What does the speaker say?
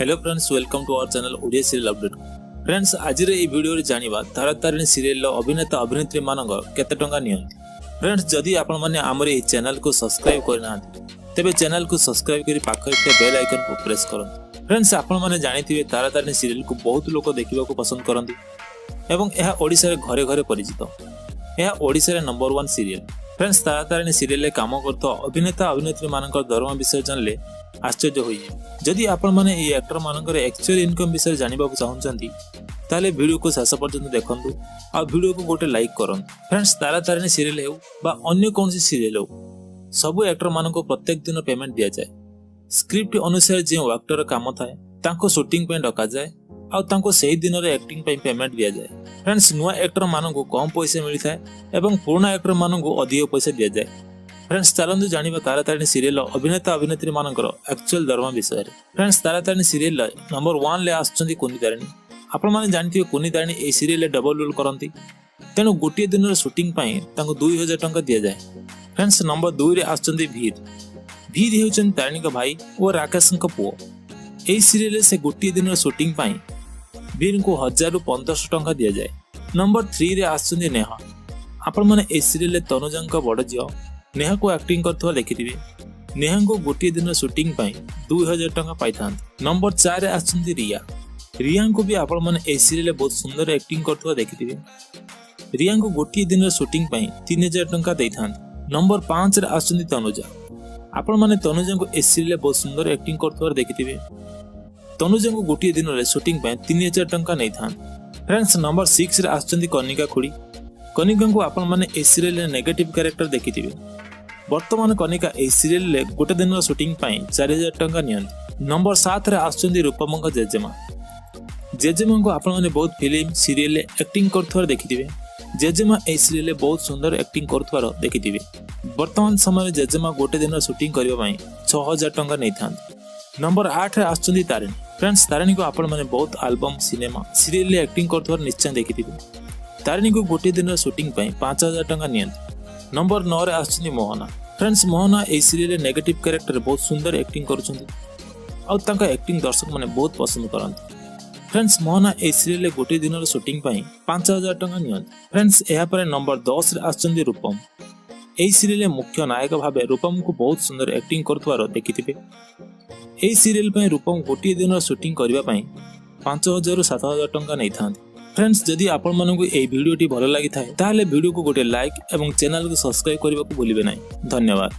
Hello friends, welcome to our channel Odia serial update. Friends, आज ये वीडियो जानिबा तारा तारिणी सीरियल अभिनेता अभिनेत्री मानक केते टंका नियंती। फ्रेंड्स, जदि आपण माने हमर ए चैनल को सब्सक्राइब करना तेबे चैनल को सब्सक्राइब करी पाखरे ते बेल आइकन को प्रेस करन। फ्रेंड्स, आपण माने जानिथिबे तारा तारिणी सीरियल को बहुत लोक देखिबा को पसंद करंती एवं यह ओडिसा रे घरे घरे परिचित। यह ओडिसा रे नंबर 1 सीरियल। फ्रेंड्स, तारा तारिणी सीरियल रे काम करतो अभिनेता अभिनेत्री मानक दरमा विषय जानले आश्चर्य होई। जदि आपण माने ए एक्टर मानकर एक्चुअल इनकम विषय जानिबा को चाहउछंती ताले वीडियो को शेष पर्यंत देखंतु आ वीडियो को गोटे लाइक करन। फ्रेंड्स, तारा तारिणी सीरियल हेउ बा अन्य कोनसी सीरियल हेउ सब एक्टर मानको प्रत्येक दिन पेमेंट दिया जाए। स्क्रिप्ट अनुसार जे एक्टर काम थाए तांको शूटिंग पे डका जाए आ तांको सही दिन रे एक्टिंग पे पेमेंट दिया जाए। फ्रेंड्स, नुआ एक्टर मानको कम पैसा मिलता है एवं पुराना एक्टर मानको अधिक पैसा दिया जाए। फ्रेंड्स, चलନ୍ତୁ जानिबा तारा तारिणी सीरियल अभिनेता अभिनेत्री मानकर एक्चुअल दरमा विषय। फ्रेंड्स, तारा तारिणी सीरियल नंबर 1 ले आछंती कुनी तारिणी। आपण माने जानथिबे कुनी तारिणी ए सीरियल डबल रोल करंती, तेनु गोटे दिन रे शूटिंग पई तांको 2000 टंका दिया जाए। फ्रेंड्स, नंबर 2 रे आछंती भीर। भीर हेउचन तारिणी का भाई और राकेश का पुओ। ए सीरियल से गोटे दिन रे शूटिंग पई भीर को 1000 रु 1500 टंका दिया जाए। नंबर 3 रे आछंती नेहा। आपण माने ए सीरियल तनुजा का बड़ जियो नेहा को एक्टिंग करथवा देखिथिबे। नेहा को गोटे दिन शूटिंग पई 2000 टंका पाइथान। नंबर 4 रे आछंती रिया। रिया को भी आपण माने ए सीरियल बहुत सुंदर एक्टिंग करथवा देखिथिबे। रिया को गोटे दिन शूटिंग पई 3000 टंका देथान। नंबर 5 रे आछंती तनुजा। आपण माने तनुजा को ए सीरियल बहुत सुंदर एक्टिंग करथवा देखिथिबे। तनुजा को गोटे दिन रे शूटिंग पई 3000 टंका नेथान। फ्रेंड्स, नंबर 6 रे आछंती कनिका खुड़ी। कनिका को आपण माने ए सीरियल नेगेटिव कैरेक्टर देखिथिबे। वर्तमान कनिका ए सीरियल ले गोटे दिन शूटिंग पई 4000 टंका नियंती। नंबर 7 रे आछंती रूपम जेजेमा। जेजेमा को आपण माने बहुत फिल्म सीरियल एक्टिंग करथवार देखिथिबे। जेजेमा ए सीरियल बहुत सुंदर एक्टिंग करथवार देखिथिबे। वर्तमान समय जेजेमा गोटे दिन शूटिंग करबा पई 6000 टंका नेथान। नंबर 8 रे आछंती तारिणी। फ्रेंड्स, तारिणी को आपण माने बहुत एल्बम सिनेमा सीरियल एक्टिंग करथवार निश्चय देखिथिबे। तारिणी को गोटे दिन शूटिंग पई 5000 टंका नियंती। नंबर 9 रे आछंती मोहना। फ्रेंड्स, मोहना ए सीरियल नेगेटिव कैरेक्टर बहुत सुंदर एक्टिंग करूछंती आ तांका एक्टिंग दर्शक माने बहुत पसंद करंती। फ्रेंड्स, मोहना ए सीरियल गोटे दिन रे शूटिंग पई 5000 टंका नियंती। फ्रेंड्स, एहा परे नंबर 10 रे आछंती रूपम। ए सीरियल मुख्य नायक भाबे रूपम को बहुत सुंदर एक्टिंग करथवार देखिथिबे। ए सीरियल पई रूपम गोटे दिन शूटिंग करबा पई 5000 रु 7000 टंका नेथांती। फ्रेंड्स, जदि आपण मानकु ए वीडियोटी भलो लागि थाए ताले वीडियो को गोटे लाइक एवं चैनल को सब्सक्राइब करबा को भूलिबे नाही। धन्यवाद।